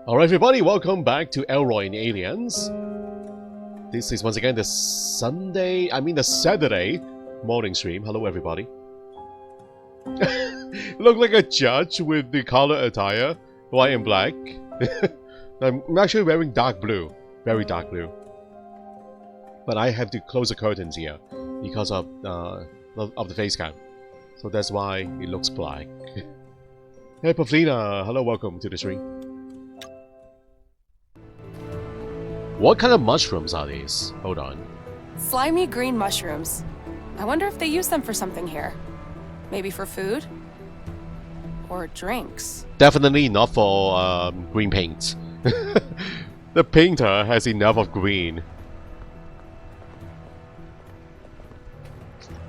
Alright everybody, welcome back to Elroy and Aliens. This is once again the Saturday morning stream. Hello everybody. Look like a judge with the color attire, white and black. I'm actually wearing dark blue, very dark blue. But I have to close the curtains here because of the Facecam. So that's why it looks black. Hey Pavlina, hello, welcome to the stream. What kind of mushrooms are these? Hold on. Slimy green mushrooms. I wonder if they use them for something here. Maybe for food? Or drinks? Definitely not for green paint. The painter has enough of green.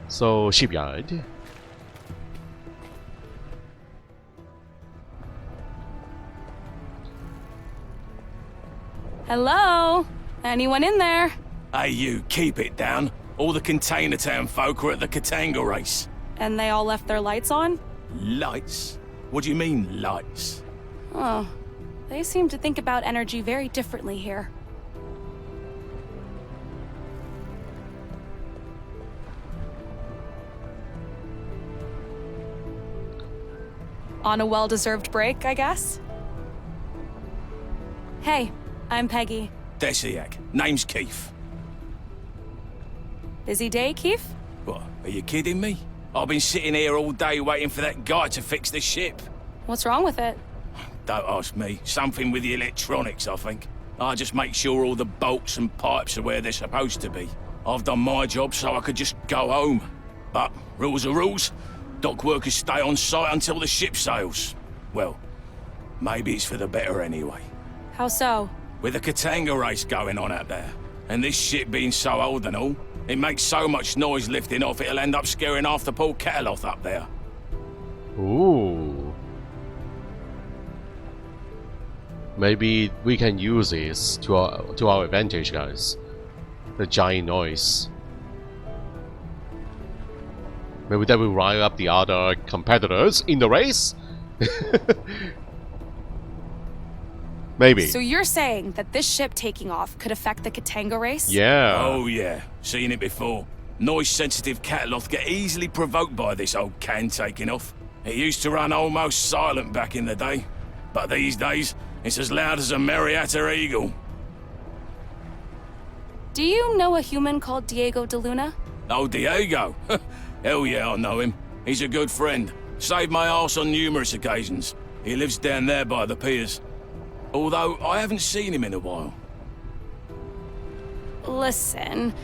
So, shipyard. Hello? Anyone in there? Hey you, keep it down. All the Container Town folk are at the Katanga race. And they all left their lights on? Lights? What do you mean, lights? Oh, they seem to think about energy very differently here. On a well-deserved break, I guess? Hey, I'm Peggy. Desiak. Name's Keith. Busy day, Keith? What, are you kidding me? I've been sitting here all day waiting for that guy to fix the ship. What's wrong with it? Don't ask me. Something with the electronics, I think. I just make sure all the bolts and pipes are where they're supposed to be. I've done my job so I could just go home. But rules are rules. Dock workers stay on site until the ship sails. Well, maybe it's for the better anyway. How so? With the Katanga race going on out there, and this ship being so old and all, it makes so much noise lifting off it'll end up scaring half the Port Cataloth up there. Ooh. Maybe we can use this to our advantage, guys. The giant noise. Maybe that will rile up the other competitors in the race? Maybe. So you're saying that this ship taking off could affect the Katanga race? Yeah. Oh yeah, seen it before. Noise-sensitive Cataloth get easily provoked by this old can taking off. It used to run almost silent back in the day, but these days, it's as loud as a Marietta eagle. Do you know a human called Diego de Luna? Oh, Diego? Hell yeah, I know him. He's a good friend. Saved my arse on numerous occasions. He lives down there by the piers. Although, I haven't seen him in a while. Listen,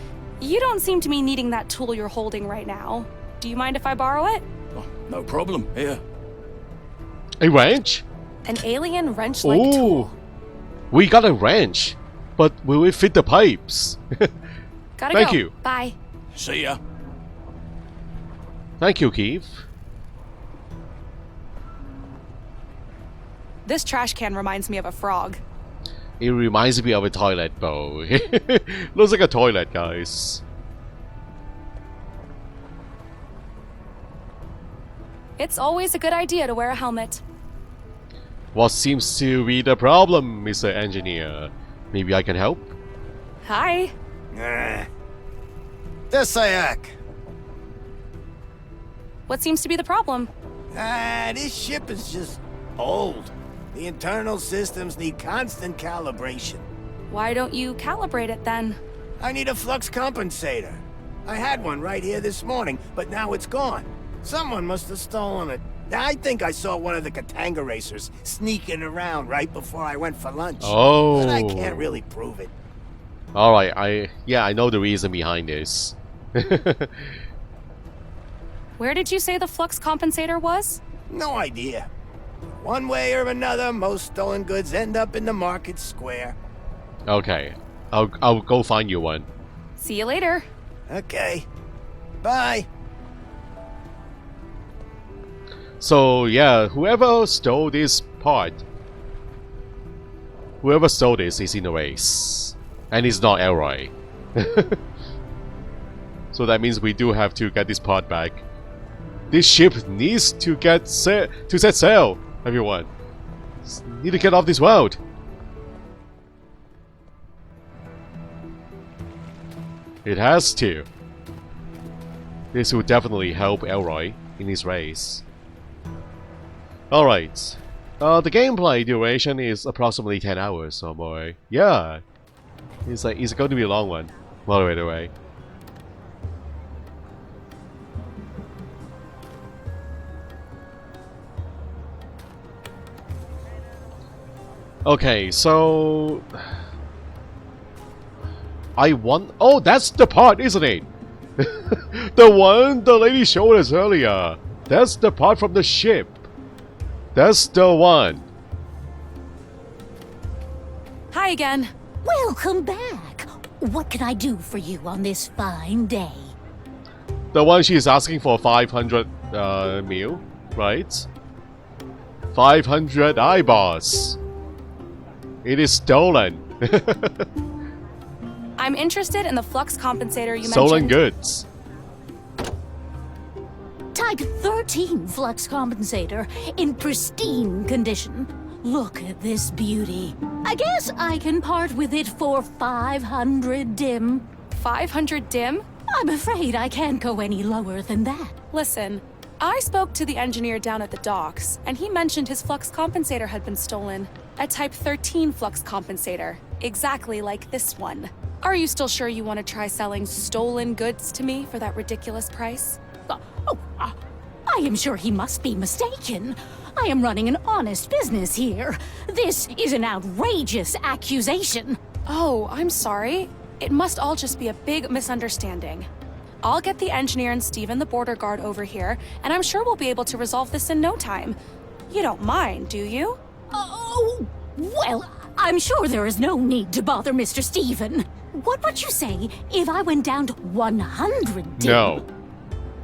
you don't seem to be needing that tool you're holding right now. Do you mind if I borrow it? Oh, no problem, here. A wrench? An alien wrench-like Ooh. tool. We got a wrench, but will it fit the pipes? Gotta Thank go. you. Bye. See ya. Thank you, Keith. This trash can reminds me of a frog. It reminds me of a toilet bowl. Looks like a toilet, guys. It's always a good idea to wear a helmet. What seems to be the problem, Mr. Engineer? Maybe I can help? Hi. Desayak! What seems to be the problem? This ship is just old. The internal systems need constant calibration. Why don't you calibrate it then? I need a flux compensator. I had one right here this morning, but now it's gone. Someone must have stolen it. I think I saw one of the Katanga racers sneaking around right before I went for lunch. Oh. But I can't really prove it. Alright, I know the reason behind this. Where did you say the flux compensator was? No idea. One way or another, most stolen goods end up in the market square. Okay, I'll go find you one. See you later. Okay. Bye. So yeah, whoever stole this part, whoever stole this is in the race, and it's not Elroy. So that means we do have to get this part back. This ship needs to set sail, everyone. Need to get off this world. It has to. This will definitely help Elroy in his race. Alright. The gameplay duration is approximately 10 hours or more. Yeah. It's going to be a long one. By the way. Okay, so I want. Oh, that's the part, isn't it? The one the lady showed us earlier. That's the part from the ship. That's the one. Hi again. Welcome back. What can I do for you on this fine day? The one she's asking for 500 mil, right? 500 eyeballs. It is stolen. I'm interested in the flux compensator you Stolen mentioned. goods. Type 13 flux compensator in pristine condition. Look at this beauty. I guess I can part with it for 500 dim. 500 dim? I'm afraid I can't go any lower than that. Listen, I spoke to the engineer down at the docks, and he mentioned his flux compensator had been stolen. A Type 13 flux compensator, exactly like this one. Are you still sure you want to try selling stolen goods to me for that ridiculous price? I am sure he must be mistaken. I am running an honest business here. This is an outrageous accusation. Oh, I'm sorry. It must all just be a big misunderstanding. I'll get the engineer and Steven, the border guard, over here, and I'm sure we'll be able to resolve this in no time. You don't mind, do you? Oh, well, I'm sure there is no need to bother Mr. Steven. What would you say if I went down to 100 dim? No.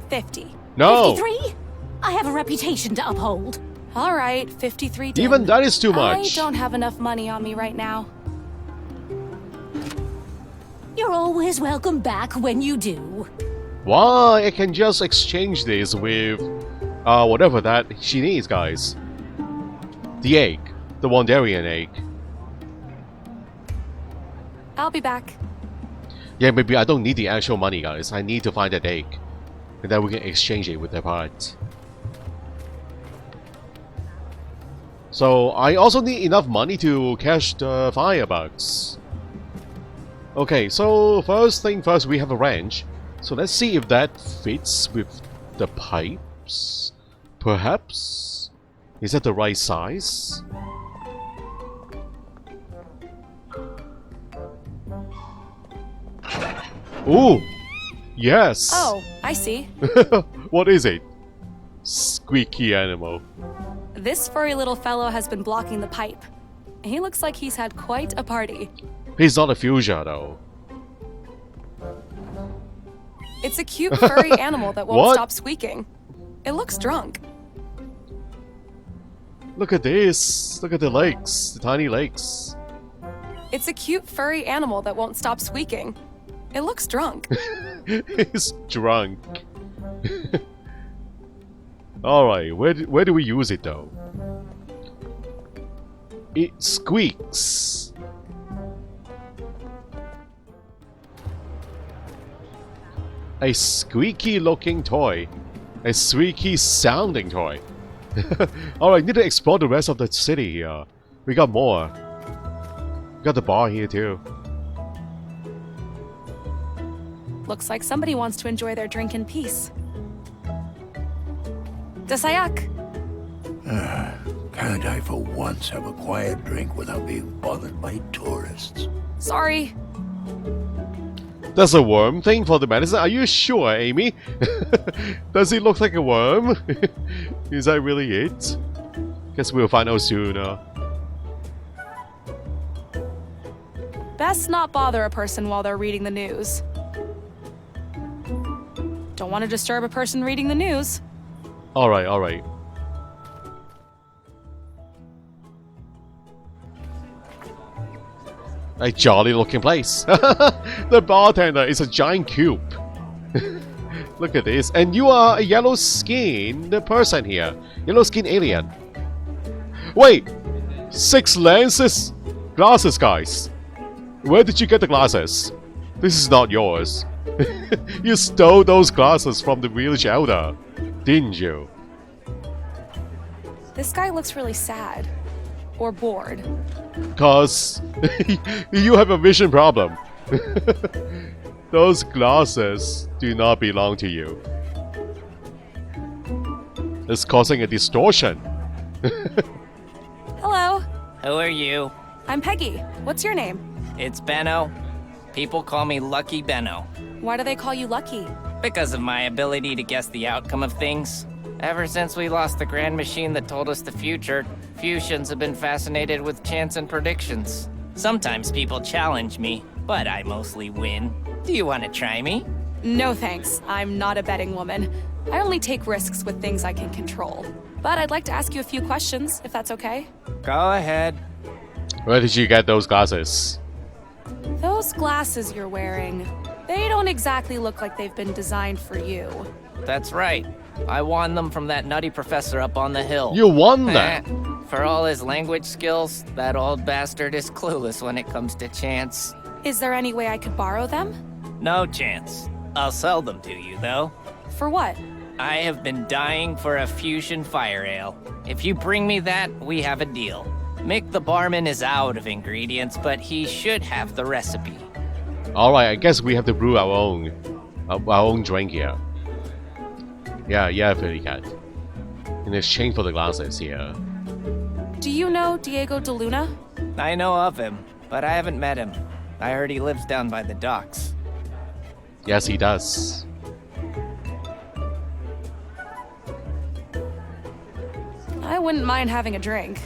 50. No. 53? I have a reputation to uphold. All right, 53 dim. Even that is too much. I don't have enough money on me right now. You're always welcome back when you do. Why? I can just exchange this with whatever that she needs, guys. The egg. The Wandarian egg. I'll be back. Yeah, maybe I don't need the actual money, guys. I need to find that egg. And then we can exchange it with the part. So, I also need enough money to cash the firebugs. Okay, so first thing first, we have a wrench. So let's see if that fits with the pipes. Perhaps? Is that the right size? Ooh! Yes! Oh, I see. What is it? Squeaky animal. This furry little fellow has been blocking the pipe. He looks like he's had quite a party. He's not a fuchsia though. It's a cute furry animal that won't What? stop squeaking. It looks drunk. Look at this. Look at the legs. The tiny legs. It's a cute furry animal that won't stop squeaking. It looks drunk. He's drunk. Alright, where do we use it though? It squeaks. A squeaky looking toy. A squeaky sounding toy. Alright, need to explore the rest of the city here. We got more. We got the bar here too. Looks like somebody wants to enjoy their drink in peace. Dasayak! Can't I for once have a quiet drink without being bothered by tourists? Sorry. That's a worm thing for the medicine? Are you sure, Amy? Does it look like a worm? Is that really it? Guess we'll find out soon. Best not bother a person while they're reading the news. Don't want to disturb a person reading the news. Alright, alright. A jolly looking place. The bartender is a giant cube. Look at this. And you are a yellow skinned person here. Yellow skinned alien. Wait! 6 lenses? Glasses, guys. Where did you get the glasses? This is not yours. You stole those glasses from the village elder, didn't you? This guy looks really sad. Or bored. Cause you have a vision problem. Those glasses do not belong to you. It's causing a distortion. Hello, Who are you? I'm Peggy. What's your name? It's Benno. People call me Lucky Benno. Why do they call you Lucky? Because of my ability to guess the outcome of things. Ever since we lost the grand machine that told us the future, Fusions have been fascinated with chance and predictions. Sometimes people challenge me, but I mostly win. Do you want to try me? No thanks, I'm not a betting woman. I only take risks with things I can control. But I'd like to ask you a few questions, if that's okay. Go ahead. Where did you get those glasses? Those glasses you're wearing, they don't exactly look like they've been designed for you. That's right. I won them from that nutty professor up on the hill. You won that. For all his language skills, that old bastard is clueless when it comes to chance. Is there any way I could borrow them? No chance. I'll sell them to you, though. For what? I have been dying for a fusion fire ale. If you bring me that, we have a deal. Mick the barman is out of ingredients, but he should have the recipe. Alright, I guess we have to brew our own drink here. Yeah, Fairy Cat. In exchange for the glasses here. Do you know Diego de Luna? I know of him, but I haven't met him. I heard he lives down by the docks. Yes, he does. I wouldn't mind having a drink.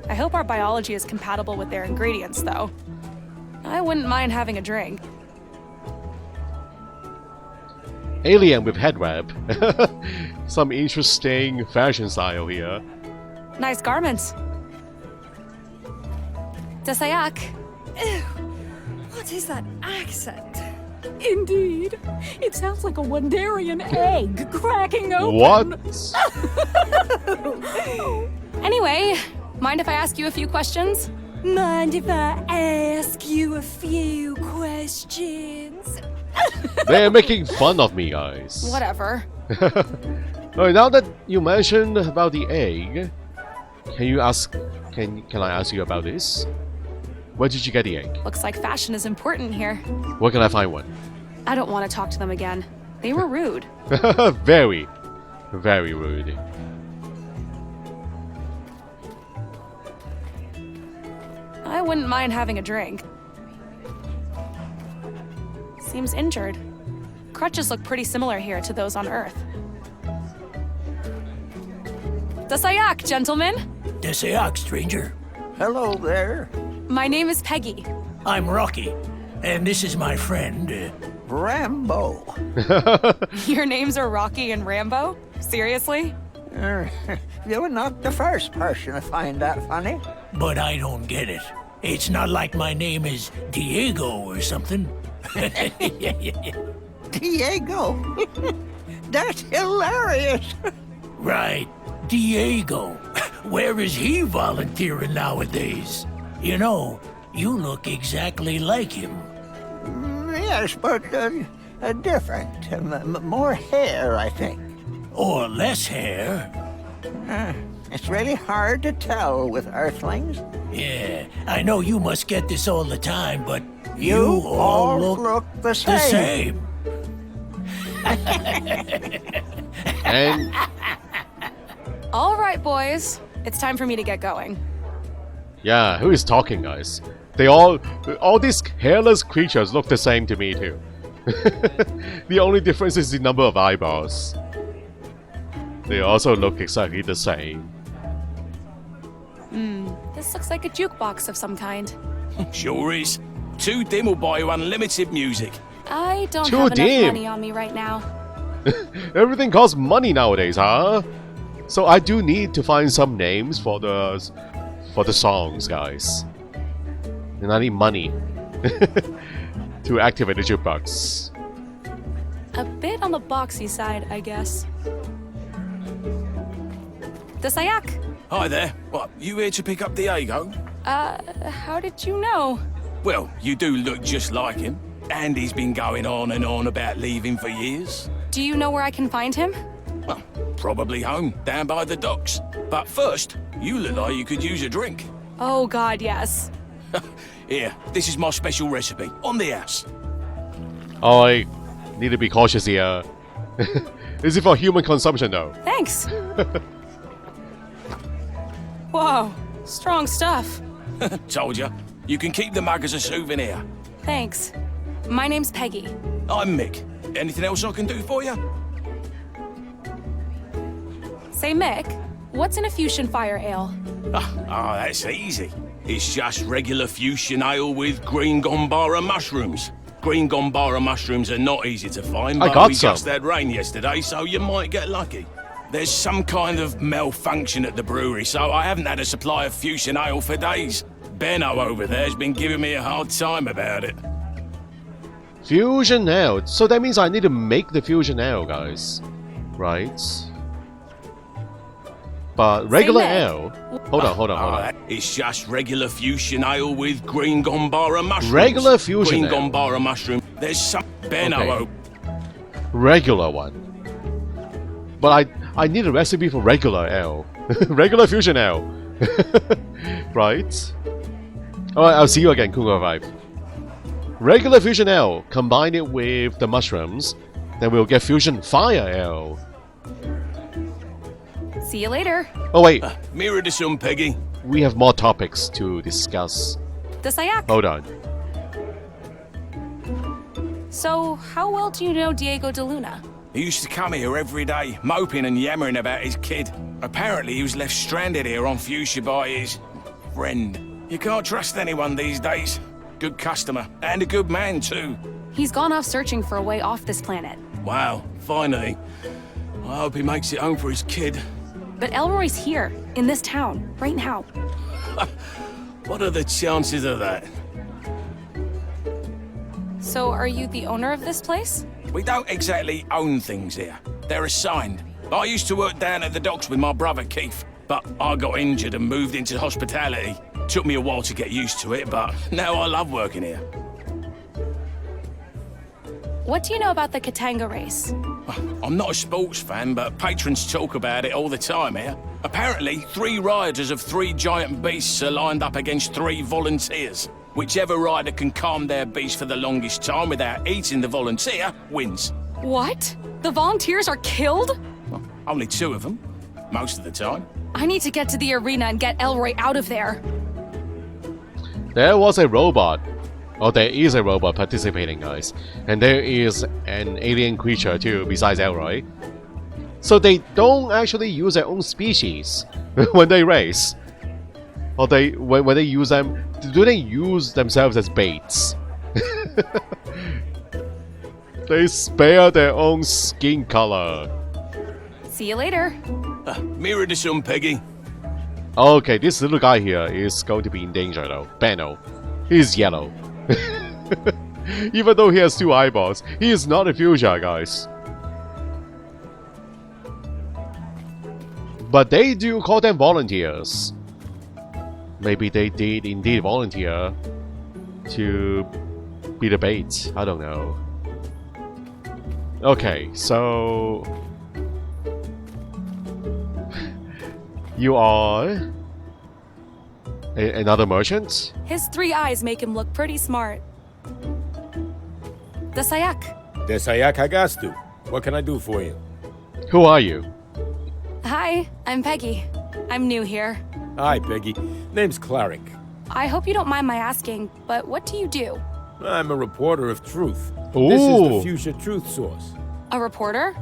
I hope our biology is compatible with their ingredients, though. I wouldn't mind having a drink. Alien with head wrap. Some interesting fashion style here. Nice garments. Desayak. Ew, what is that accent? Indeed. It sounds like a Wandarian egg cracking open. What? Anyway, mind if I ask you a few questions? Mind if I ask you a few questions? They're making fun of me, guys. Whatever. Alright, now that you mentioned about the egg, can I ask you about this? Where did you get the egg? Looks like fashion is important here. Where can I find one? I don't want to talk to them again. They were rude. Very, very rude. I wouldn't mind having a drink. Seems injured. Crutches look pretty similar here to those on Earth. Desayak, gentlemen. Desayak, stranger. Hello there. My name is Peggy. I'm Rocky, and this is my friend. Rambo. Your names are Rocky and Rambo? Seriously? You were not the first person to find that funny. But I don't get it. It's not like my name is Diego or something. Diego. That's hilarious. Right, Diego. Where is he volunteering nowadays? You know, you look exactly like him. Yes, but different. More hair, I think. Or less hair. It's really hard to tell with Earthlings. Yeah, I know you must get this all the time, but You all look the the same. same. And All right, boys. It's time for me to get going. yeah, who is talking, guys? All these hairless creatures look the same to me too. The only difference is the number of eyeballs. They also look exactly the same. This looks like a jukebox of some kind. Sure is. 2 dim will buy you unlimited music. I don't Too have enough dim. money on me right now. Everything costs money nowadays, huh? So I do need to find some names for the songs, guys. And I need money to activate the jukebox. A bit on the boxy side, I guess. Desayak! Hi there. What, you here to pick up Diego? How did you know? Well, you do look just like him. Andy's been going on and on about leaving for years. Do you know where I can find him? Well, probably home, down by the docks. But first, you look like you could use a drink. Oh god, yes. Here, this is my special recipe, on the house. I need to be cautious here. Is it for human consumption though? Thanks. Whoa, strong stuff. Told ya. You can keep the mug as a souvenir. Thanks. My name's Peggy. I'm Mick. Anything else I can do for you? Say, Mick, what's in a fusion fire ale? That's easy. It's just regular fusion ale with green gombara mushrooms. Green gombara mushrooms are not easy to find, I but got we some. just had rain yesterday, so you might get lucky. There's some kind of malfunction at the brewery, so I haven't had a supply of fusion ale for days. Benno over there's been giving me a hard time about it. Fusion ale. So that means I need to make the fusion ale, guys. Right. But regular Mick. ale. Hold on. It's just regular fusion ale with green gombara mushrooms. Regular fusion green ale. gombara mushroom. There's some Benno. Okay. Regular one. But I need a recipe for regular ale. Regular fusion ale. Right. Alright, I'll see you again, Cougar Vibe. Regular fusion ale. Combine it with the mushrooms. Then we'll get fusion fire ale. See you later. Oh wait, Mirror to some, Peggy. we have more topics to discuss. The Sayak. Hold on. So, how well do you know Diego de Luna? He used to come here every day, moping and yammering about his kid. Apparently, he was left stranded here on Fuchsia by his friend. You can't trust anyone these days. Good customer, and a good man, too. He's gone off searching for a way off this planet. Wow, finally. I hope he makes it home for his kid. But Elroy's here, in this town, right now. What are the chances of that? So, are you the owner of this place? We don't exactly own things here. They're assigned. I used to work down at the docks with my brother Keith, but I got injured and moved into hospitality. Took me a while to get used to it, but now I love working here. What do you know about the Katanga race? I'm not a sports fan, but patrons talk about it all the time here. Apparently, 3 riders of 3 giant beasts are lined up against 3 volunteers. Whichever rider can calm their beast for the longest time without eating the volunteer wins. What? The volunteers are killed? Well, only 2 of them, most of the time. I need to get to the arena and get Elroy out of there. There was a robot. Oh, there is a robot participating, guys. And there is an alien creature too, besides Elroy. So they don't actually use their own species when they race. Or when they use them, do they use themselves as baits? They spare their own skin color. See you later. Mirror to some, Peggy. Okay, this little guy here is going to be in danger though. Benno. He's yellow. Even though he has 2 eyeballs, he is not a fuchsia, guys. But they do call them volunteers. Maybe they did indeed volunteer to be the bait. I don't know. Okay, so you are another merchant? His 3 eyes make him look pretty smart. The Sayak. Desayak Hagastu. What can I do for you? Who are you? Hi, I'm Peggy. I'm new here. Hi, Peggy. Name's Clarick. I hope you don't mind my asking, but what do you do? I'm a reporter of truth. Ooh. This is the Fuchsia Truth Source. A reporter?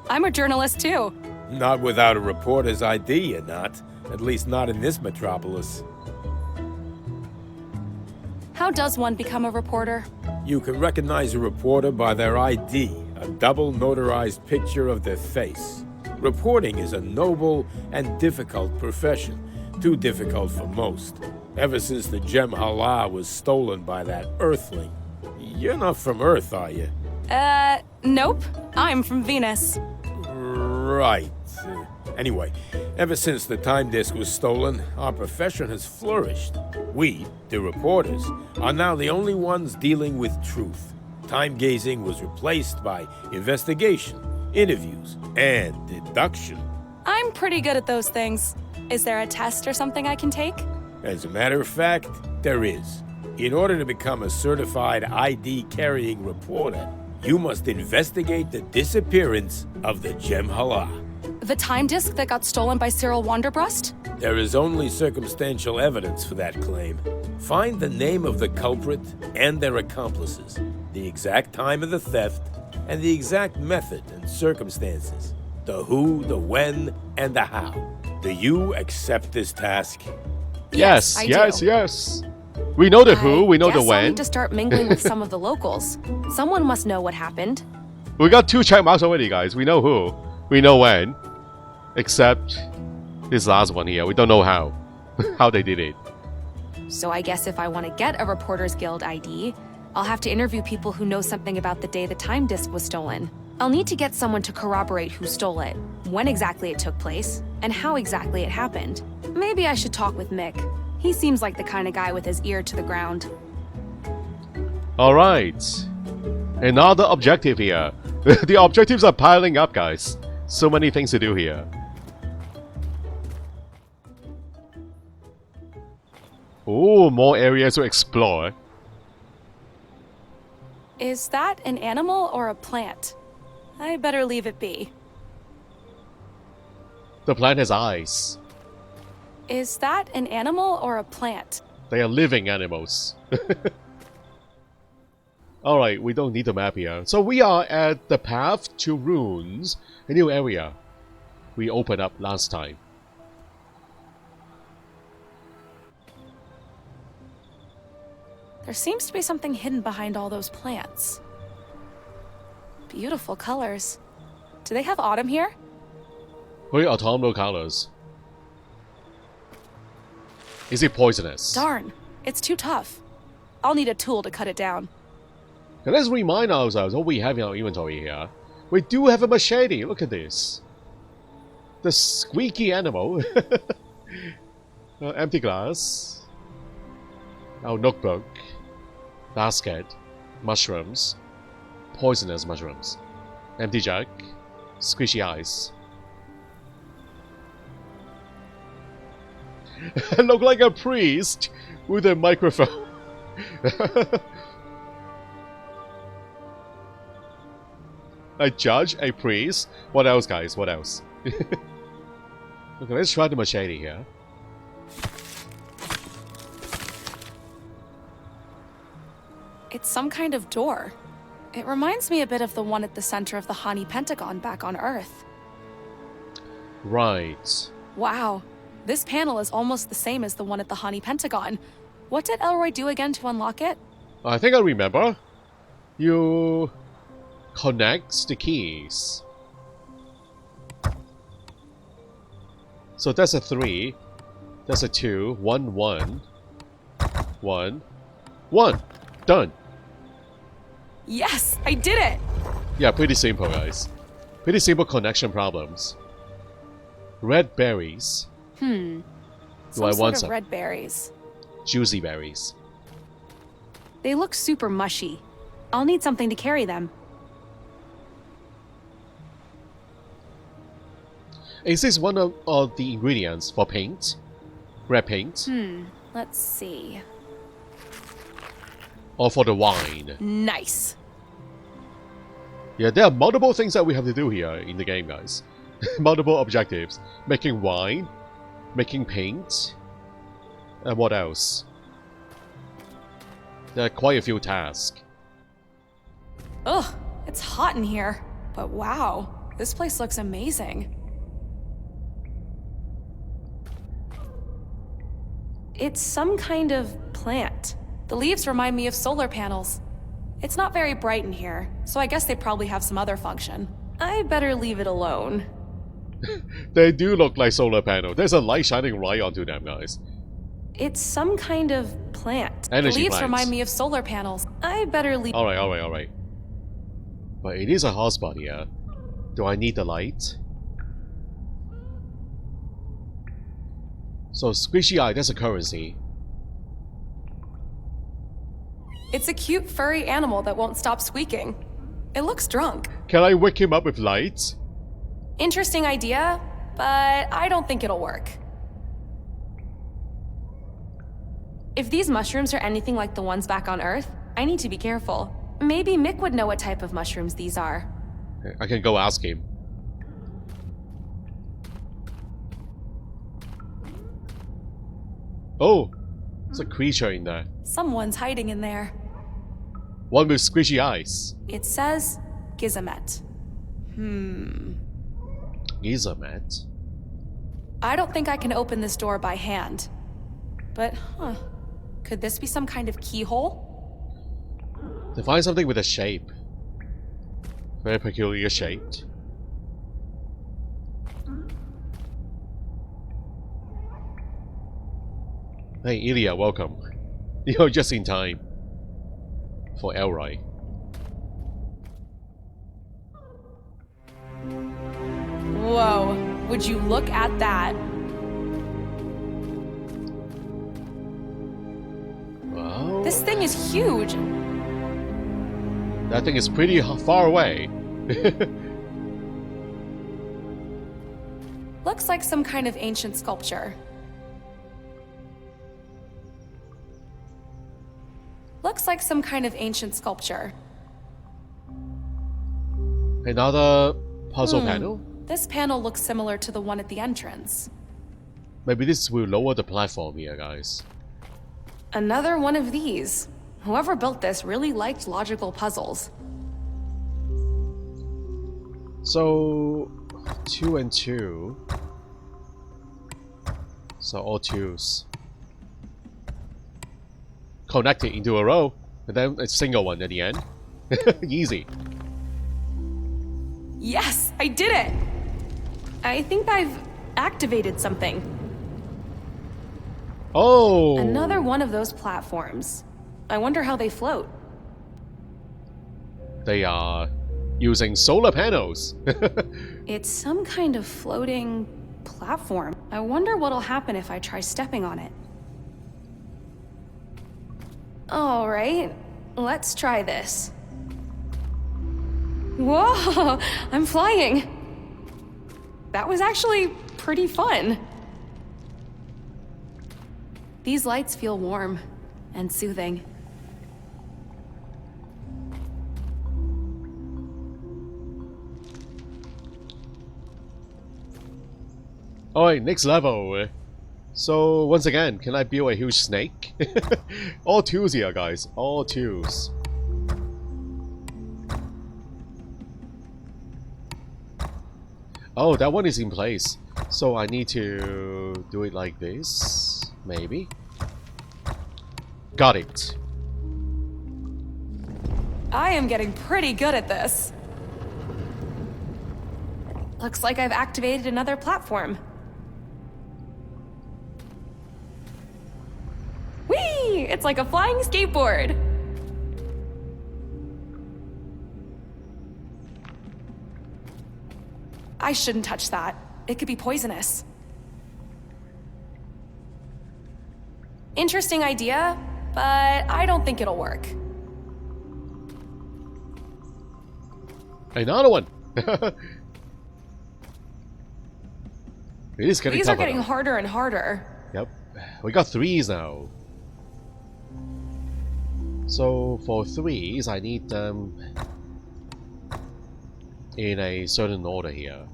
I'm a journalist too. Not without a reporter's ID, you're not. At least not in this metropolis. How does one become a reporter? You can recognize a reporter by their ID, a double notarized picture of their face. Reporting is a noble and difficult profession, too difficult for most. Ever since the gem Hala was stolen by that Earthling. You're not from Earth, are you? Nope. I'm from Venus. Right. Anyway, ever since the time disk was stolen, our profession has flourished. We, the reporters, are now the only ones dealing with truth. Time gazing was replaced by investigation, interviews, and deduction. I'm pretty good at those things. Is there a test or something I can take? As a matter of fact, there is. In order to become a certified ID-carrying reporter, you must investigate the disappearance of the Gem Hala. The time disk that got stolen by Cyril Wanderbrust? There is only circumstantial evidence for that claim. Find the name of the culprit and their accomplices, the exact time of the theft, and the exact method and circumstances. The who, the when, and the how. Do you accept this task? Yes, I yes, do. yes. We know the who, we know the Guess I'll when. need to start mingling with some of the locals. Someone must know what happened. We got 2 check marks already, guys. We know who, we know when. Except this last one here. We don't know how. How they did it. So I guess if I want to get a Reporters Guild ID, I'll have to interview people who know something about the day the time disk was stolen. I'll need to get someone to corroborate who stole it, when exactly it took place, and how exactly it happened. Maybe I should talk with Mick. He seems like the kind of guy with his ear to the ground. Alright. Another objective here. The objectives are piling up, guys. So many things to do here. Oh, more areas to explore. Is that an animal or a plant? I better leave it be. The plant has eyes. Is that an animal or a plant? They are living animals. Alright, we don't need the map here. So we are at the Path to Runes, a new area we opened up last time. There seems to be something hidden behind all those plants. Beautiful colors. Do they have autumn here? Very autumnal colors. Is it poisonous? Darn, it's too tough. I'll need a tool to cut it down. Okay, let's remind ourselves what we have in our inventory here. We do have a machete, look at this. The squeaky animal. Empty glass. Our notebook. Basket. Mushrooms. Poisonous mushrooms. Empty jug. Squishy eyes. I look like a priest with a microphone. A judge, a priest. What else, guys? What else? Okay, let's try the machete here. It's some kind of door. It reminds me a bit of the one at the center of the Hani Pentagon back on Earth. Right. Wow, this panel is almost the same as the one at the Hani Pentagon. What did Elroy do again to unlock it? I think I remember. You connect the keys. So that's a 3. That's a 2. 1, 1. 1. 1. Done. Yes, I did it! Yeah, pretty simple, guys. Pretty simple connection problems. Red berries. Do I want sort of some? red berries. Juicy berries. They look super mushy. I'll need something to carry them. Is this one of the ingredients for paint? Red paint? Let's see. Or for the wine? Nice. Yeah, there are multiple things that we have to do here in the game, guys. Multiple objectives. Making wine, making paint, and what else? There are quite a few tasks. Ugh, it's hot in here. But wow, this place looks amazing. It's some kind of plant. The leaves remind me of solar panels. It's not very bright in here, so I guess they probably have some other function. I better leave it alone. They do look like solar panels. There's a light shining right onto them, guys. It's some kind of plant. Energy The leaves plants. remind me of solar panels. I better leave. Alright. But it is a hotspot here. Do I need the light? So, squishy eye, that's a currency. It's a cute furry animal that won't stop squeaking. It looks drunk. Can I wake him up with lights? Interesting idea, but I don't think it'll work. If these mushrooms are anything like the ones back on Earth, I need to be careful. Maybe Mick would know what type of mushrooms these are. I can go ask him. Oh, there's a creature in there. Someone's hiding in there. One with squishy eyes. It says Gizamet. Gizamet? I don't think I can open this door by hand. But, could this be some kind of keyhole? To find something with a shape. Very peculiar shaped. Hey Ilya, welcome. You're just in time for Elroy. Whoa, would you look at that? Wow. This thing is huge. That thing is pretty far away. Looks like some kind of ancient sculpture. Looks like some kind of ancient sculpture. Another puzzle panel? This panel looks similar to the one at the entrance. Maybe this will lower the platform here, guys. Another one of these. Whoever built this really liked logical puzzles. So, 2 and 2. So all 2s. Connected into a row, and then a single one at the end. Easy. Yes, I did it! I think I've activated something. Oh! Another one of those platforms. I wonder how they float. They are using solar panels. It's some kind of floating platform. I wonder what'll happen if I try stepping on it. All right, let's try this. Whoa, I'm flying. That was actually pretty fun. These lights feel warm and soothing. Alright, next level. So, once again, can I build a huge snake? All 2s here, guys. All 2s. Oh, that one is in place. So I need to do it like this. Maybe. Got it. I am getting pretty good at this. Looks like I've activated another platform. Whee! It's like a flying skateboard. I shouldn't touch that. It could be poisonous. Interesting idea, but I don't think it'll work. Another one. It is getting These tougher are getting now. harder and harder. Yep. We got 3s now. So for 3s, I need them in a certain order here.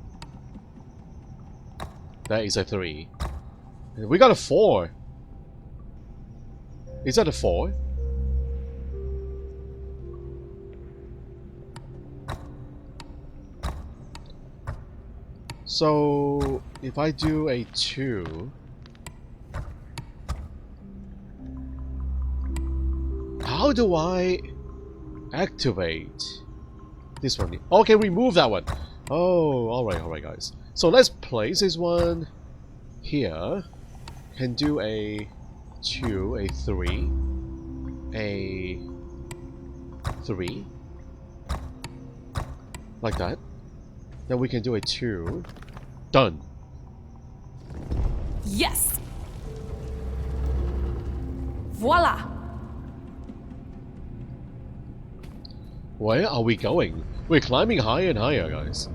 That is a 3. We got a 4. Is that a 4? So if I do a 2, how do I activate this one? Okay, remove that one. Oh, alright, guys. So let's place this one here. Can do a 2, a 3, a 3. Like that. Then we can do a 2. Done. Yes! Voila! Where are we going? We're climbing higher and higher, guys.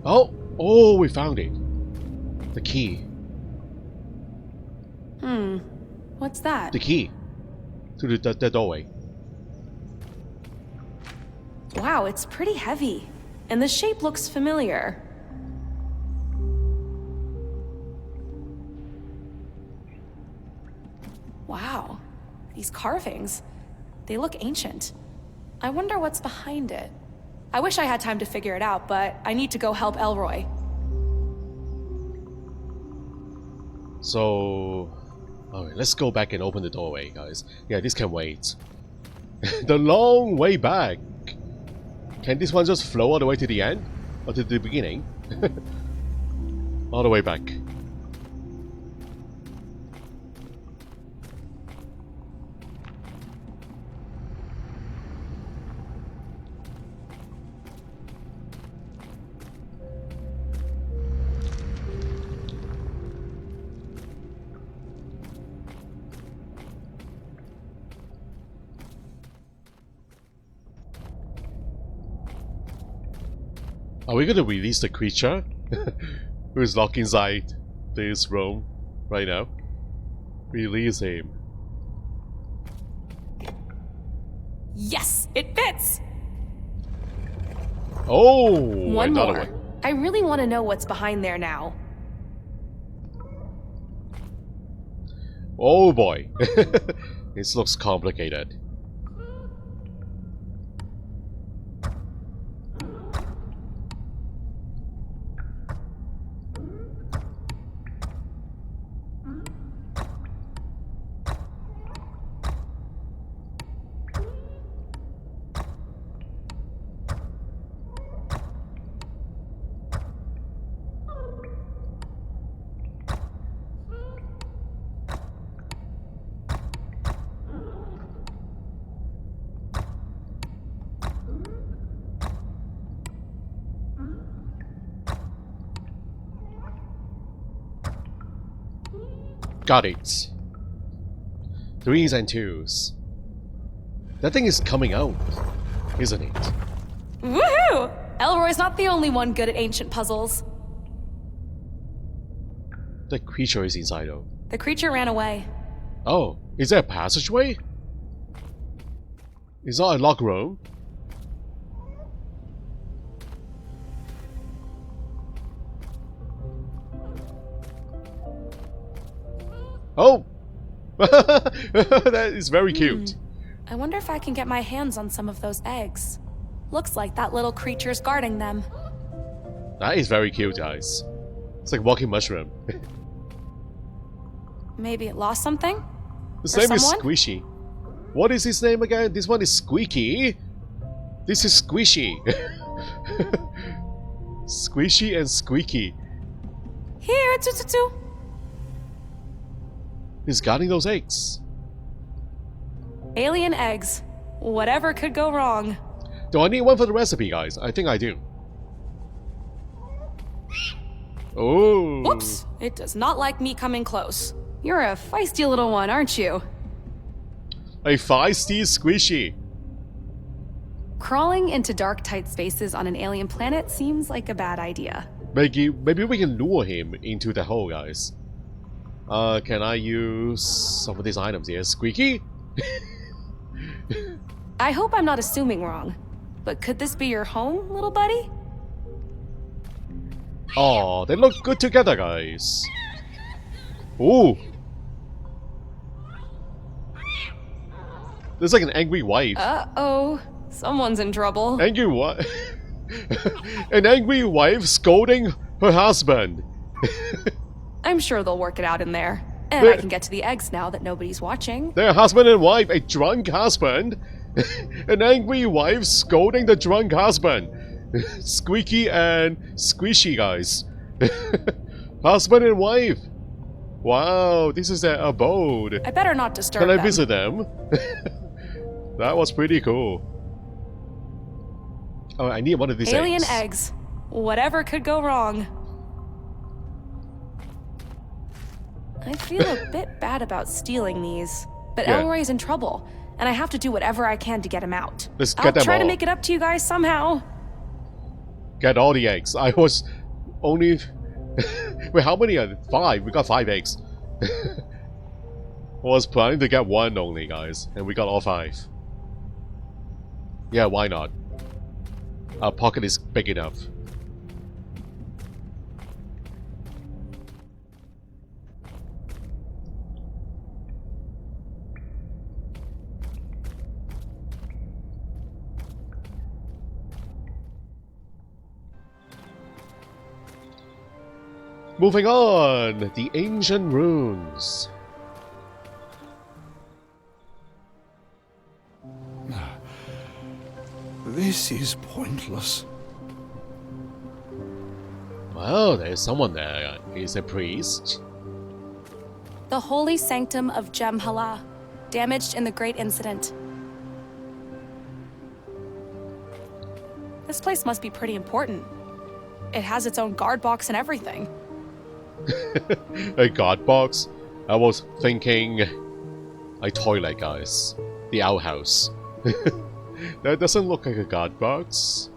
Oh! Oh, we found it. The key. What's that? The key. To the doorway. Wow, it's pretty heavy. And the shape looks familiar. Wow, these carvings. They look ancient. I wonder what's behind it. I wish I had time to figure it out, but I need to go help Elroy. So... Alright, let's go back and open the doorway, guys. Yeah, this can wait. The long way back! Can this one just flow all the way to the end? Or to the beginning? All the way back. Are we gonna release the creature who is locked inside this room right now? Release him. Yes, it fits! Oh! One another more. one. I really want to know what's behind there now. Oh boy. This looks complicated. Got it. 3s and 2s. That thing is coming out, isn't it? Woohoo! Elroy's not the only one good at ancient puzzles. The creature is inside though. The creature ran away. Oh, is there a passageway? Is that a locked room? Oh! That is very cute. I wonder if I can get my hands on some of those eggs. Looks like that little creature's guarding them. That is very cute, guys. It's like walking mushroom. Maybe it lost something? His Or name is someone? Squishy. What is his name again? This one is Squeaky. This is Squishy. Squishy and Squeaky. Here, Tututu. He's guarding those eggs. Alien eggs. Whatever could go wrong. Do I need one for the recipe, guys? I think I do. Oh. Whoops! It does not like me coming close. You're a feisty little one, aren't you? A feisty Squishy. Crawling into dark, tight spaces on an alien planet seems like a bad idea. Maybe we can lure him into the hole, guys. Can I use some of these items here? Squeaky? I hope I'm not assuming wrong, but could this be your home, little buddy? Oh, they look good together, guys. Ooh. There's like an angry wife. Uh-oh. Someone's in trouble. Angry wife. An angry wife scolding her husband. I'm sure they'll work it out in there. And But- I can get to the eggs now that nobody's watching. Their husband and wife, a drunk husband. An angry wife scolding the drunk husband. Squeaky and Squishy, guys. Husband and wife. Wow, this is their abode. I better not disturb Can I them. visit them? That was pretty cool. Oh, I need one of these Alien eggs. eggs. Whatever could go wrong. I feel a bit bad about stealing these, but Yeah. Elroy's in trouble, and I have to do whatever I can to get him out. Let's get I'll them try to all. make it up to you guys somehow. Get all the eggs. I was only... Wait, how many are there? 5. We got 5 eggs. I was planning to get 1 only, guys. And we got all 5. Yeah, why not? Our pocket is big enough. Moving on! The ancient runes. This is pointless. Well, there's someone there. He's a priest. The holy sanctum of Jem'Hala, damaged in the Great Incident. This place must be pretty important. It has its own guard box and everything. A guard box? I was thinking... a toilet, guys. The outhouse. That doesn't look like a guard box.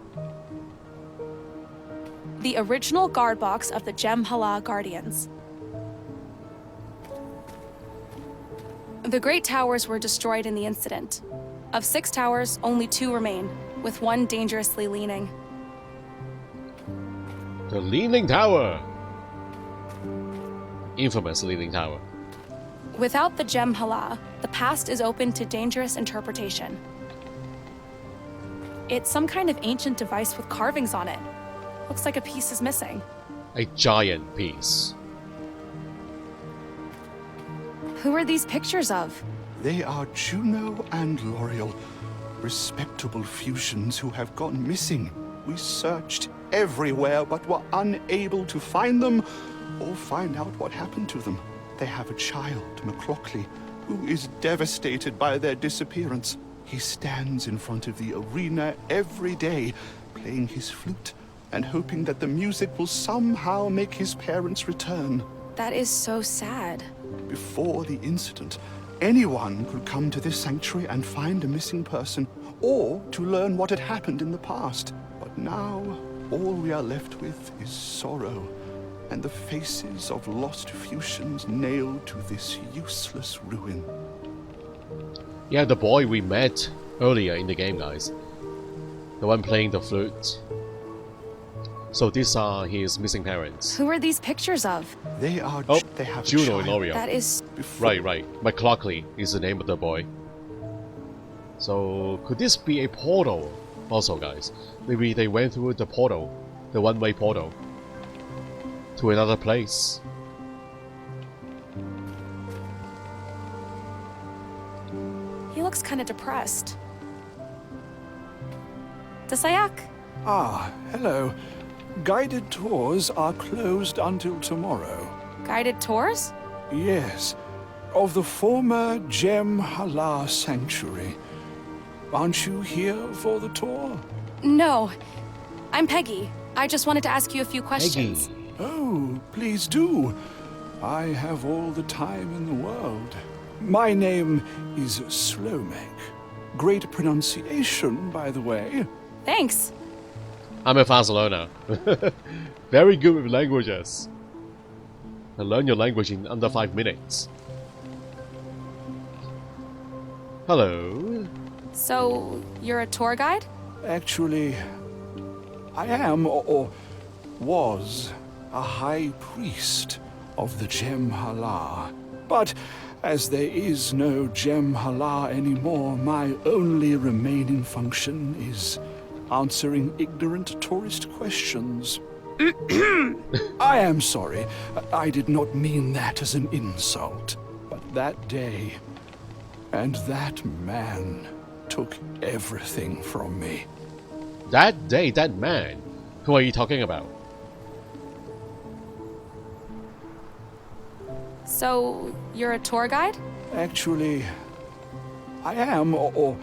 The original guard box of the Jem'Hala Guardians. The Great Towers were destroyed in the incident. Of 6 towers, only 2 remain, with 1 dangerously leaning. The Leaning Tower! Infamous Leaning Tower. Without the Jem'Hala, the past is open to dangerous interpretation. It's some kind of ancient device with carvings on it. Looks like a piece is missing. A giant piece. Who are these pictures of? They are Juno and L'Oreal, respectable fusions who have gone missing. We searched everywhere but were unable to find them or find out what happened to them. They have a child, McLaughlin, who is devastated by their disappearance. He stands in front of the arena every day, playing his flute and hoping that the music will somehow make his parents return. That is so sad. Before the incident, anyone could come to this sanctuary and find a missing person, or to learn what had happened in the past. But now, all we are left with is sorrow, and the faces of lost fusions nailed to this useless ruin. Yeah, the boy we met earlier in the game, guys. The one playing the flute. So these are his missing parents. Who are these pictures of? They have a Juno and child. L'Oreal. That is... Right. McLaughlin is the name of the boy. So, could this be a portal? Also, guys, maybe they went through the portal, the one-way portal, to another place. He looks kind of depressed. Desayak! Ah, hello. Guided tours are closed until tomorrow. Guided tours? Yes, of the former Jem'Hala Sanctuary. Aren't you here for the tour? No. I'm Peggy. I just wanted to ask you a few questions. Peggy. Oh, please do. I have all the time in the world. My name is Slomek. Great pronunciation, by the way. Thanks. I'm a fast learner. Very good with languages. I learn your language in under 5 minutes. Hello. So, you're a tour guide? Actually, I am, or was, a high priest of the Jem'Hala. But as there is no Jem'Hala anymore, my only remaining function is answering ignorant tourist questions. I am sorry. I did not mean that as an insult. But that day, and that man took everything from me. That day, that man. Who are you talking about? So, you're a tour guide? Actually, I am, or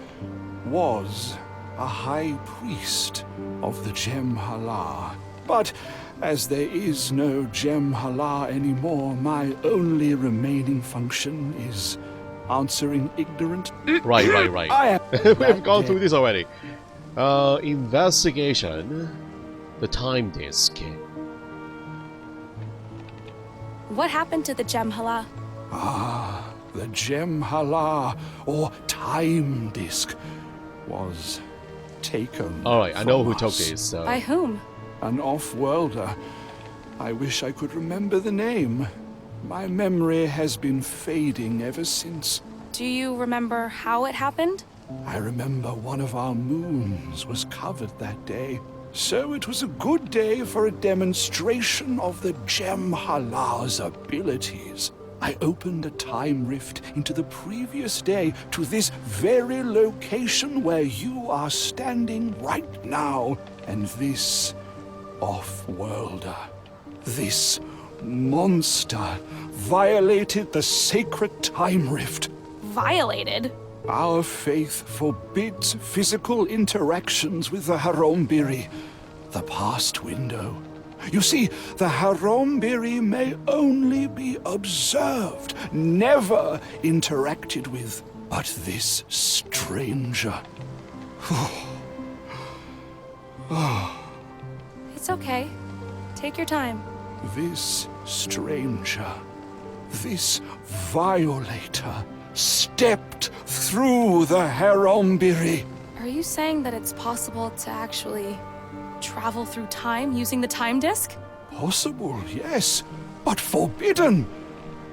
was, a high priest of the Jem'Hala. But as there is no Jem'Hala anymore, my only remaining function is answering ignorant. Right. I am We've gone through this already. Investigation. The time disk. What happened to the Gem Hala? Ah, the Gem Hala, or time disk, was taken. Alright, I know who from took us. this. So. By whom? An off-worlder. I wish I could remember the name. My memory has been fading ever since. Do you remember how it happened? I remember one of our moons was covered that day. So it was a good day for a demonstration of the Gem Hala's abilities. I opened a time rift into the previous day to this very location where you are standing right now. And this off-worlder, this monster, violated the sacred time rift. Violated? Our faith forbids physical interactions with the Harombiri, the past window. You see, the Harombiri may only be observed, never interacted with. But this stranger... It's okay. Take your time. This stranger, this violator, stepped through the Harombiri. Are you saying that it's possible to actually travel through time using the time disk? Possible, yes, but forbidden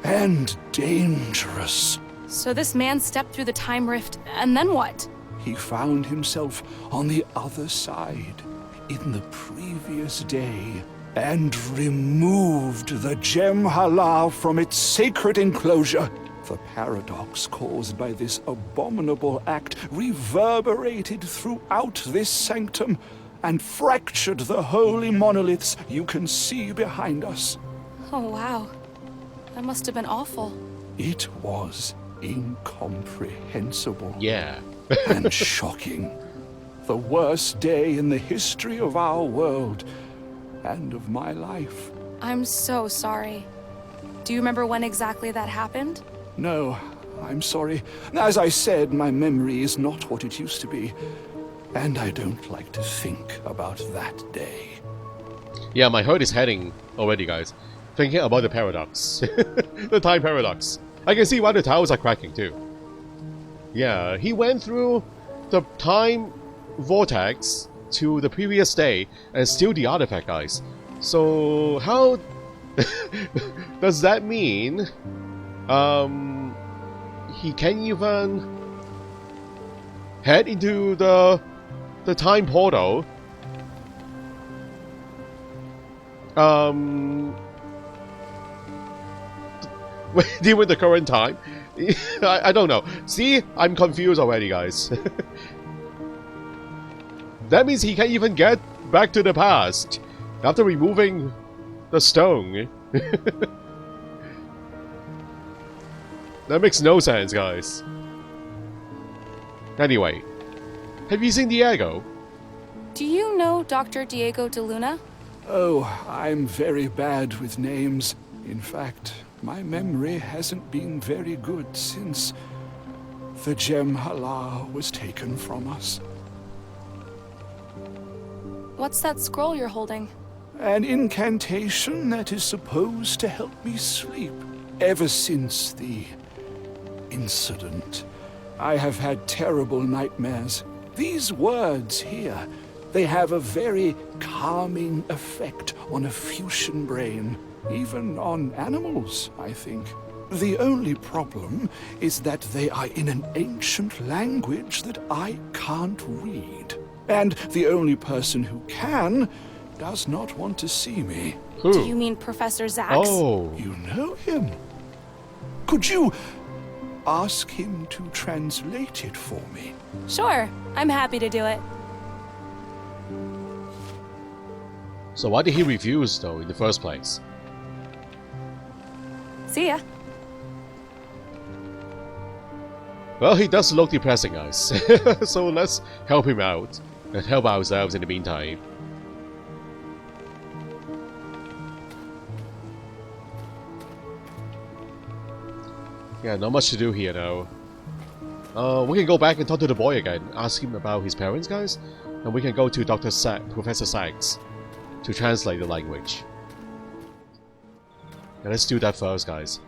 and dangerous. So this man stepped through the time rift, and then what? He found himself on the other side in the previous day and removed the Gem Hala from its sacred enclosure. The paradox caused by this abominable act reverberated throughout this sanctum and fractured the holy monoliths you can see behind us. Oh, wow. That must have been awful. It was incomprehensible. Yeah. And shocking. The worst day in the history of our world and of my life. I'm so sorry. Do you remember when exactly that happened? No, I'm sorry. As I said, my memory is not what it used to be. And I don't like to think about that day. Yeah, my heart is heading already, guys. Thinking about the paradox. The time paradox. I can see why the towers are cracking, too. Yeah, he went through the time vortex to the previous day and steal the artifact, guys. So, how... does that mean... he can even... head into the time portal... deal with the current time? I don't know. See? I'm confused already, guys. That means he can't even get back to the past after removing the stone. That makes no sense, guys. Anyway, have you seen Diego? Do you know Dr. Diego de Luna? Oh, I'm very bad with names. In fact, my memory hasn't been very good since the Gem Hala was taken from us. What's that scroll you're holding? An incantation that is supposed to help me sleep. Ever since the incident, I have had terrible nightmares. These words here, they have a very calming effect on a Fuchsian brain. Even on animals, I think. The only problem is that they are in an ancient language that I can't read. And the only person who can does not want to see me. Who? Do you mean Professor Zax? Oh. You know him? Could you ask him to translate it for me? Sure, I'm happy to do it. So why did he refuse, though, in the first place? See ya. Well, he does look depressing, guys. So let's help him out. And help ourselves in the meantime. Yeah, not much to do here though. We can go back and talk to the boy again, ask him about his parents, guys, and we can go to Professor Sykes to translate the language. And let's do that first, guys,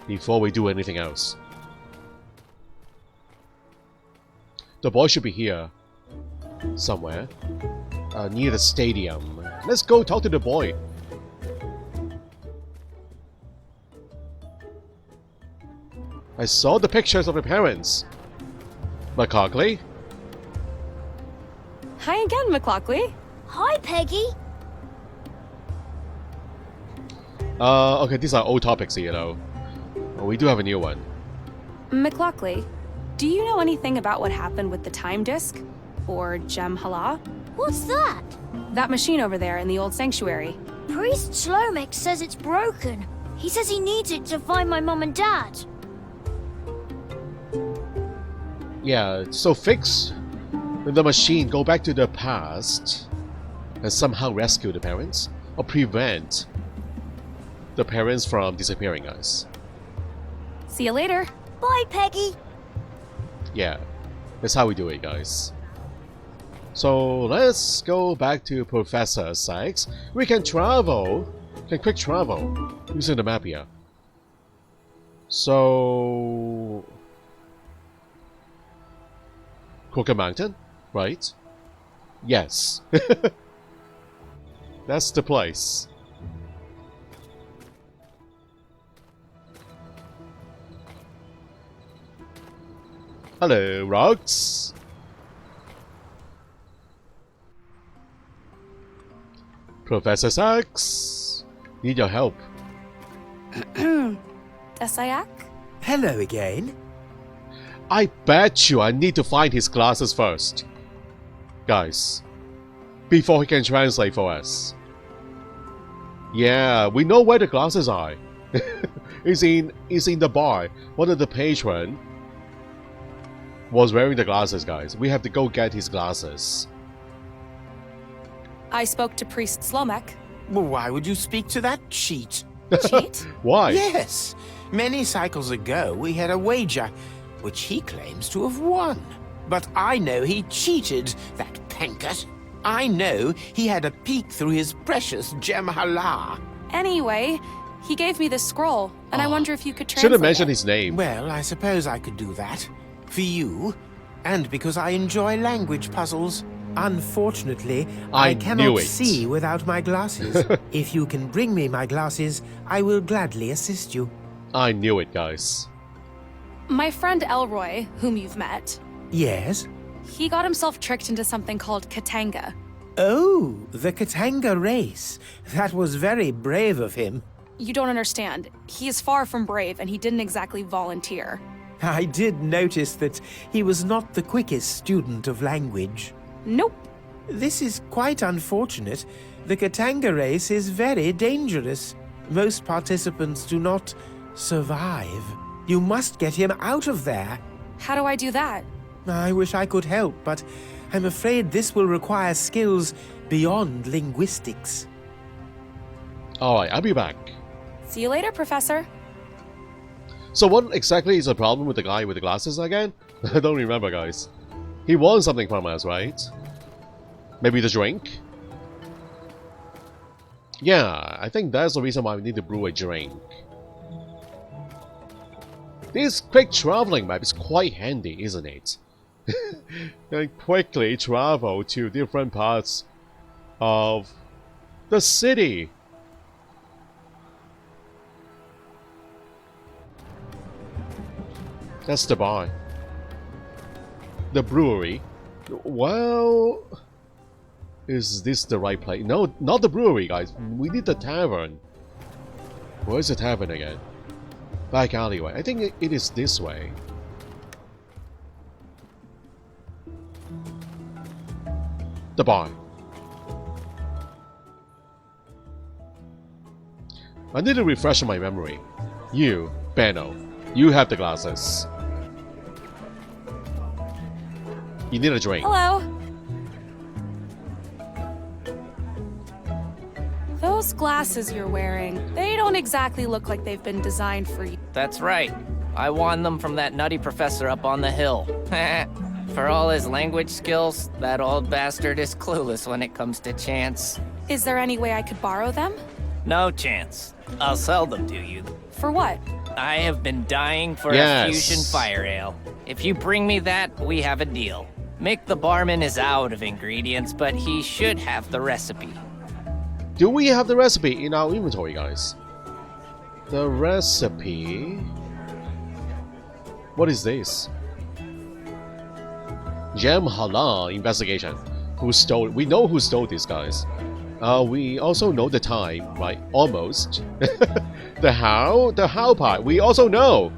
before we do anything else. The boy should be here somewhere, near the stadium. Let's go talk to the boy. I saw the pictures of the parents. McCarkley? Hi again, McLaughlin. Hi, Peggy. Okay, these are old topics here, though. Oh, we do have a new one. McLaughlin, do you know anything about what happened with the time disk? Or Gem Hala? What's that? That machine over there in the old sanctuary. Priest Slomek says it's broken. He says he needs it to find my mum and dad. Yeah, so fix the machine, go back to the past, and somehow rescue the parents, or prevent the parents from disappearing, guys. See you later. Bye, Peggy. Yeah, that's how we do it, guys. So let's go back to Professor Sykes. We can travel, quick travel using the map here. So Crooked Mountain, right? Yes. That's the place. Hello, Rocks. Professor Sykes, need your help. Desayak? Hello again. I bet you I need to find his glasses first. Guys, before he can translate for us. Yeah, we know where the glasses are. It's in the bar. One of the patrons was wearing the glasses, guys. We have to go get his glasses. I spoke to Priest Slomek. Well, why would you speak to that cheat? Cheat? Why? Yes. Many cycles ago, we had a wager, which he claims to have won. But I know he cheated, that Penkert. I know he had a peek through his precious Gem Hala. Anyway, he gave me this scroll, and I wonder if you could translate Should have mentioned it. his name. Well, I suppose I could do that. For you, and because I enjoy language puzzles. Unfortunately, I knew cannot it. see without my glasses. If you can bring me my glasses, I will gladly assist you. I knew it, guys. My friend Elroy, whom you've met, Yes? he got himself tricked into something called Katanga. Oh, the Katanga race. That was very brave of him. You don't understand. He is far from brave, and he didn't exactly volunteer. I did notice that he was not the quickest student of language. Nope. This is quite unfortunate. The Katanga race is very dangerous. Most participants do not survive. You must get him out of there. How do I do that? I wish I could help, but I'm afraid this will require skills beyond linguistics. Alright, I'll be back. See you later, Professor. So what exactly is the problem with the guy with the glasses again? I don't remember, guys. He won something from us, right? Maybe the drink? Yeah, I think that's the reason why we need to brew a drink. This quick traveling map is quite handy, isn't it? And quickly travel to different parts of the city. That's the bar. The brewery. Well, is this the right place? No, not the brewery, guys. We need the tavern. Where's the tavern again? Back alleyway. I think it is this way. The bar. I need to refresh my memory. You, Benno, you have the glasses. You need a drink. Hello. Those glasses you're wearing, they don't exactly look like they've been designed for you. That's right. I won them from that nutty professor up on the hill. For all his language skills, that old bastard is clueless when it comes to chance. Is there any way I could borrow them? No chance. I'll sell them to you. For what? I have been dying for Yes. a fusion fire ale. If you bring me that, we have a deal. Mick the barman is out of ingredients, but he should have the recipe. Do we have the recipe in our inventory, guys? The recipe... What is this? Gem Hala investigation. Who stole... We know who stole these guys. We also know the time, right? Almost. The how part, we also know.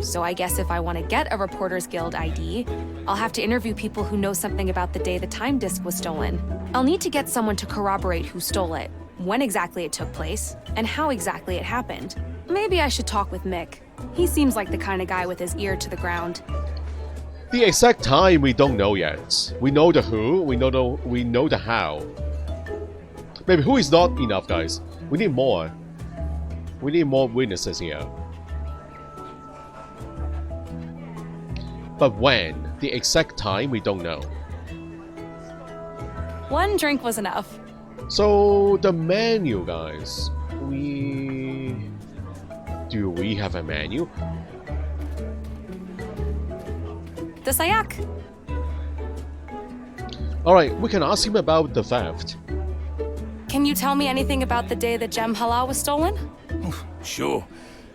So I guess if I want to get a Reporters Guild ID, I'll have to interview people who know something about the day the time disk was stolen. I'll need to get someone to corroborate who stole it, when exactly it took place, and how exactly it happened. Maybe I should talk with Mick. He seems like the kind of guy with his ear to the ground. The exact time we don't know yet. We know the who, we know the how. Maybe who is not enough, guys. We need more. We need more witnesses here. But when? The exact time we don't know. One drink was enough. So the menu, guys. Do we have a menu? The Sayak. Alright, we can ask him about the theft. Can you tell me anything about the day the Gem Hala was stolen? Sure.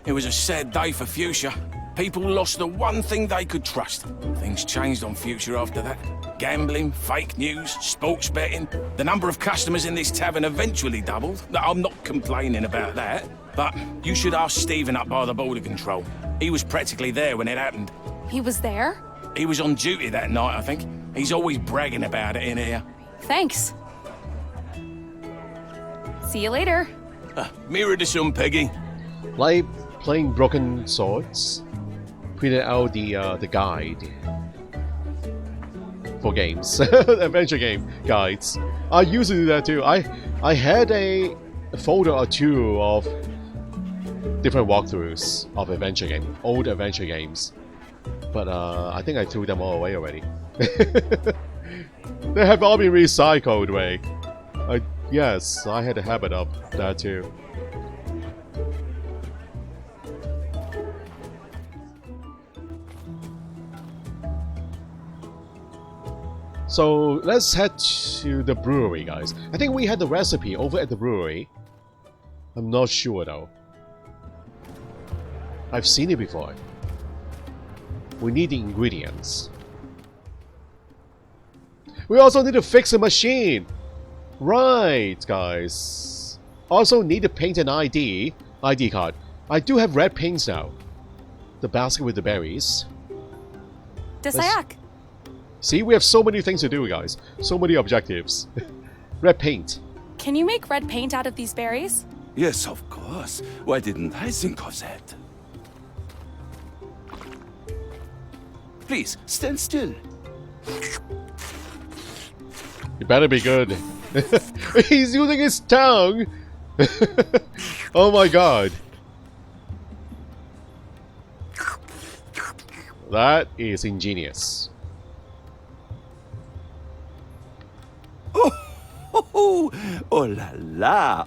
It was a sad day for Fuchsia. People lost the one thing they could trust. Things changed on Future after that. Gambling, fake news, sports betting. The number of customers in this tavern eventually doubled. I'm not complaining about that. But you should ask Stephen up by the border control. He was practically there when it happened. He was there? He was on duty that night, I think. He's always bragging about it in here. Thanks. See you later. Mirror to some, Peggy. Like playing broken swords. Printed out the guide for games, adventure game guides. I used to do that too. I had a folder or two of different walkthroughs of old adventure games, but I think I threw them all away already. They have all been recycled, Ray. Yes, I had a habit of that too. So let's head to the brewery, guys. I think we had the recipe over at the brewery. I'm not sure though. I've seen it before. We need the ingredients. We also need to fix the machine. Right, guys. Also need to paint an ID card. I do have red paints now. The basket with the berries. The Sayak. See, we have so many things to do, guys. So many objectives. Red paint. Can you make red paint out of these berries? Yes, of course. Why didn't I think of that? Please, stand still. You better be good. He's using his tongue! Oh my god. That is ingenious. Oh la la!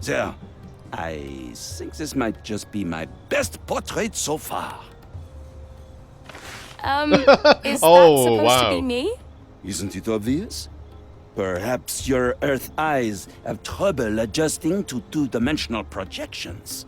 There, I think this might just be my best portrait so far. Is that supposed to be me? Isn't it obvious? Perhaps your Earth eyes have trouble adjusting to two-dimensional projections.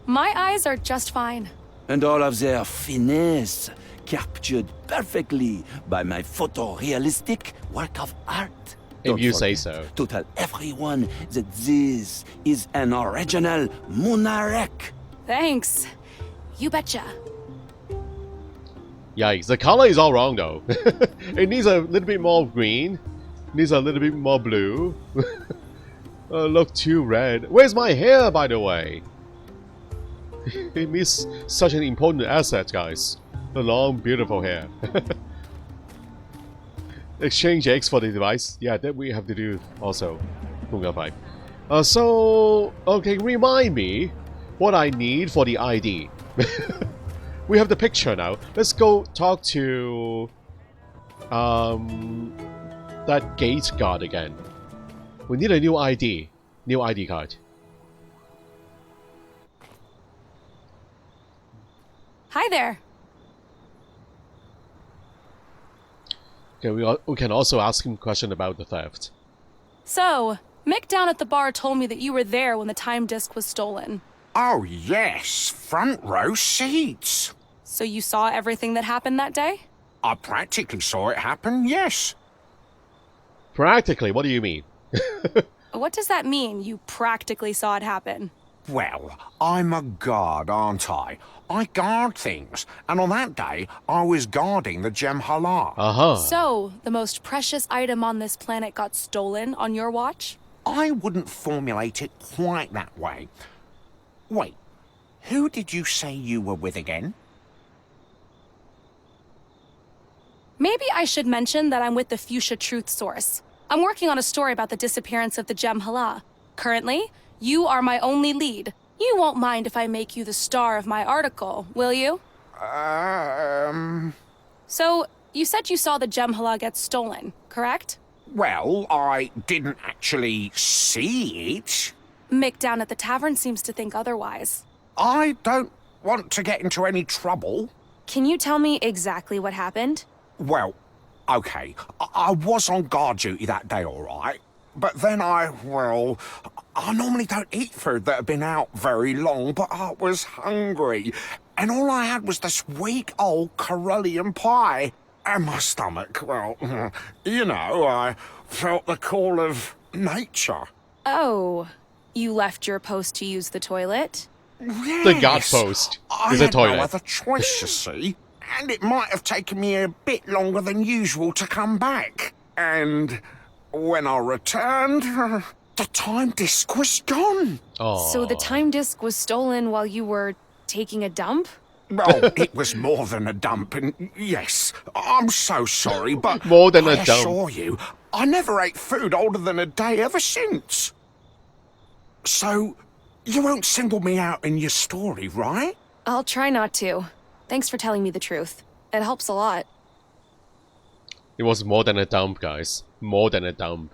My eyes are just fine. And all of their finesse captured perfectly by my photorealistic work of art. If you say so. To tell everyone that this is an original Munarek. Thanks. You betcha. Yikes, the color is all wrong though. It needs a little bit more green. Needs a little bit more blue. Look too red. Where's my hair, by the way? It means such an important asset, guys. The long, beautiful hair. Exchange eggs for the device. Yeah, that we have to do also. So, okay, remind me. what I need for the ID. We have the picture now. Let's go talk to that gate guard again. We need a new ID. New ID card. Hi there. Okay, we can also ask him a question about the theft. So, Mick down at the bar told me that you were there when the time disk was stolen. Oh, yes. Front row seats. So you saw everything that happened that day? I practically saw it happen, yes. Practically, what do you mean? What does that mean, you practically saw it happen? Well, I'm a guard, aren't I? I guard things, and on that day, I was guarding the Gem Hala. Uh-huh. So, the most precious item on this planet got stolen on your watch? I wouldn't formulate it quite that way. Wait, who did you say you were with again? Maybe I should mention that I'm with the Fuchsia Truth Source. I'm working on a story about the disappearance of the Gem Hala. Currently, you are my only lead. You won't mind if I make you the star of my article, will you? So, you said you saw the Gem Hala get stolen, correct? Well, I didn't actually see it. Mick down at the tavern seems to think otherwise. I don't want to get into any trouble. Can you tell me exactly what happened? Well, okay, I was on guard duty that day, all right. But then I normally don't eat food that had been out very long, but I was hungry. And all I had was this weak old Corellian pie. And my stomach, well, you know, I felt the call of nature. Oh, you left your post to use the toilet? Yes. The guard post is a I had toilet. no other choice, you see. And it might have taken me a bit longer than usual to come back. And when I returned, the time disk was gone. Oh. So the time disk was stolen while you were taking a dump? Well, it was more than a dump, and yes, I'm so sorry, but More than a I dump. assure you, I never ate food older than a day ever since. So, you won't single me out in your story, right? I'll try not to. Thanks for telling me the truth. It helps a lot. It was more than a dump, guys. More than a dump.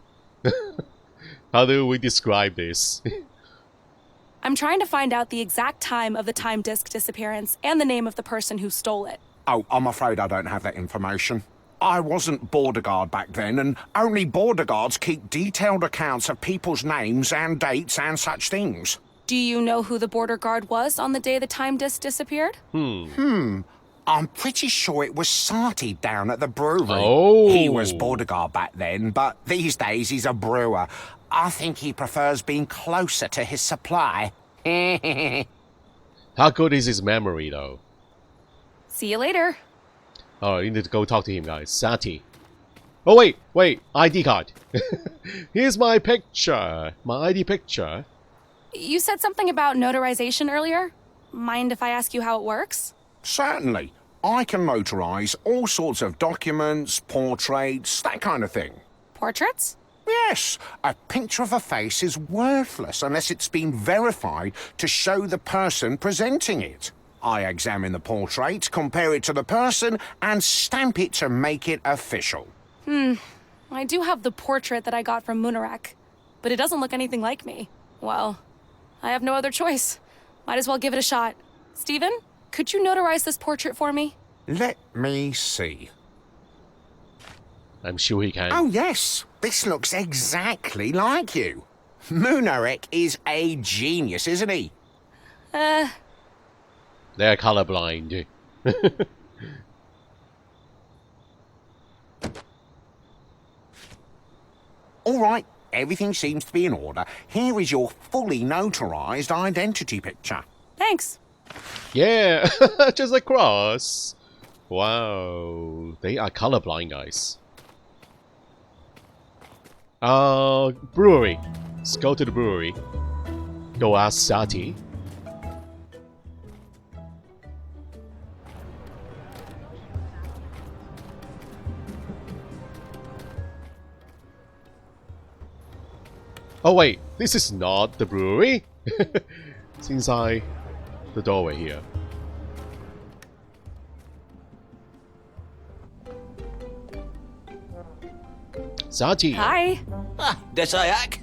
How do we describe this? I'm trying to find out the exact time of the time disk disappearance and the name of the person who stole it. Oh, I'm afraid I don't have that information. I wasn't border guard back then, and only border guards keep detailed accounts of people's names and dates and such things. Do you know who the border guard was on the day the time disk disappeared? I'm pretty sure it was Sati down at the brewery. Oh. He was border guard back then, but these days he's a brewer. I think he prefers being closer to his supply. How good is his memory, though? See you later. Oh, I need to go talk to him, guys. Sati. Oh, wait. ID card. Here's my picture. My ID picture. You said something about notarization earlier. Mind if I ask you how it works? Certainly. I can notarize all sorts of documents, portraits, that kind of thing. Portraits? Yes, a picture of a face is worthless unless it's been verified to show the person presenting it. I examine the portrait, compare it to the person, and stamp it to make it official. I do have the portrait that I got from Munarek, but it doesn't look anything like me. Well, I have no other choice. Might as well give it a shot. Steven, could you notarize this portrait for me? Let me see. I'm sure he can. Oh, yes. This looks exactly like you. Munarek is a genius, isn't he? They're colorblind. All right, everything seems to be in order. Here is your fully notarized identity picture. Thanks. Yeah, just across. Wow, they are colorblind, guys. Brewery. Let's go to the brewery. Go ask Sati. Oh wait, this is not the brewery. It's inside the doorway here. Sati. Hi. Ah, Desayak.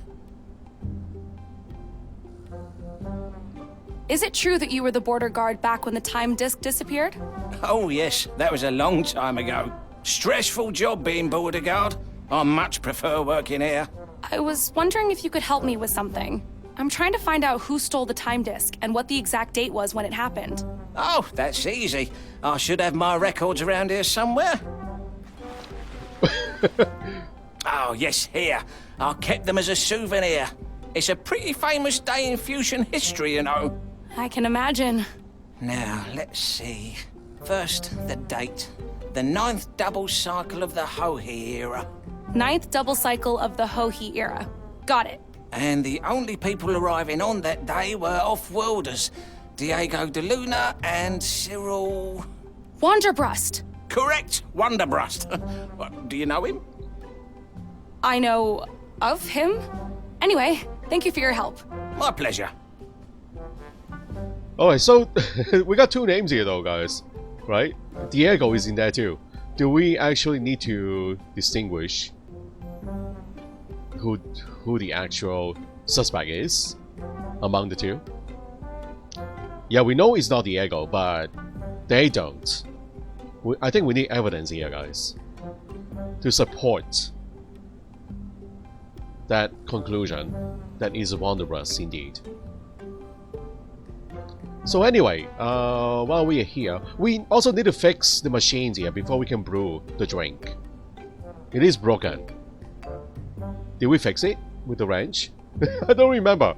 Is it true that you were the border guard back when the time disk disappeared? Oh, yes, that was a long time ago. Stressful job being border guard. I much prefer working here. I was wondering if you could help me with something. I'm trying to find out who stole the time disk and what the exact date was when it happened. Oh, that's easy. I should have my records around here somewhere. Oh, yes, here. I kept them as a souvenir. It's a pretty famous day in fusion history, you know. I can imagine. Now, let's see. First, the date. The 9th double cycle of the Hohi era. 9th double cycle of the Hohi era. Got it. And the only people arriving on that day were off-worlders. Diego de Luna and Cyril... Wanderbrust. Correct, Wonderbrust. What, do you know him? I know of him. Anyway, thank you for your help. My pleasure. Alright, so we got two names here though, guys. Right? Diego is in there too. Do we actually need to distinguish who the actual suspect is among the two? Yeah, we know it's not Diego, but they don't. I think we need evidence here, guys, to support that conclusion that is Wanderlust indeed. So anyway, while we are here, we also need to fix the machines here before we can brew the drink. It is broken. Did we fix it with the wrench? I don't remember.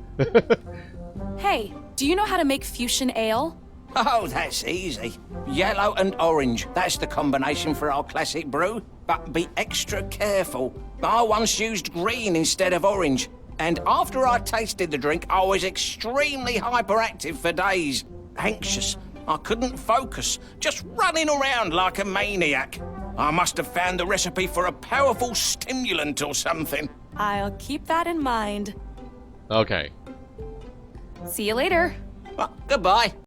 Hey, do you know how to make fusion ale? Oh, that's easy. Yellow and orange. That's the combination for our classic brew. But be extra careful. I once used green instead of orange. And after I tasted the drink, I was extremely hyperactive for days. Anxious. I couldn't focus. Just running around like a maniac. I must have found the recipe for a powerful stimulant or something. I'll keep that in mind. Okay. See you later. Well, goodbye.